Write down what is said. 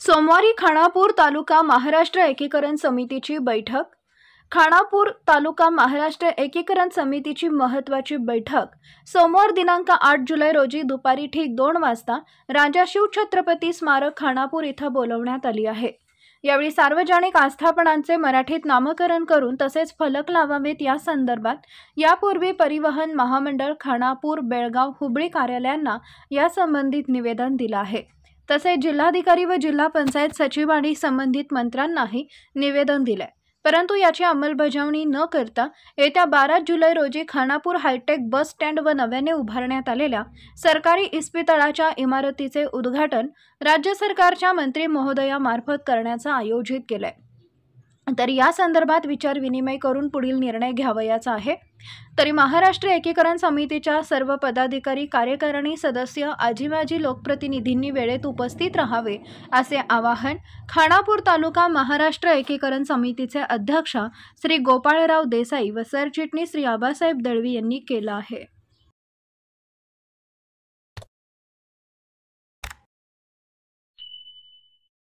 सोमवारी खानापूर तालुका महाराष्ट्र एकीकरण समितीची बैठक। खानापूर तालुका महाराष्ट्र एकीकरण समितीची महत्त्वाची बैठक सोमवार दिनांक 8 जुलै रोजी दुपारी ठीक 2 वाजता राजा शिवछत्रपती स्मारक खानापूर इथं बोलवण्यात आली आहे। यावेळी सार्वजनिक आस्थापनांचे मराठीत नामकरण करून तसेच फलक लावावेत या संदर्भात यापूर्वी परिवहन महामंडळ खानापूर, बेळगाव, हुबळी कार्यालयांना या संबंधित निवेदन दिलं आहे। तसेच जिल्हाधिकारी व जिल्हा पंचायत सचिवांनी संबंधित मंत्र्यांनाही निवेदन दिले, परंतु याची अंमलबजावणी न करता येत्या 12 जुलै रोजी खानापूर हायटेक बस स्टँड व नव्याने उभारण्यात आलेल्या सरकारी इस्पितळाच्या इमारतीचे उद्घाटन राज्य सरकारच्या मंत्री महोदयामार्फत करण्याचे आयोजित केले। तर या संदर्भात विचार विनिमय करून पुढील निर्णय घ्यावयाचा आहे। तरी महाराष्ट्र एकीकरण समितीच्या सर्व पदाधिकारी, कार्यकारिणी सदस्य, आजी लोकप्रतिनिधींनी वेळेत उपस्थित राहावे असे आवाहन खानापूर तालुका महाराष्ट्र एकीकरण समितीचे अध्यक्ष श्री गोपाळराव देसाई व सरचिटणीस श्री आबासाहेब दळवी यांनी केले आहे।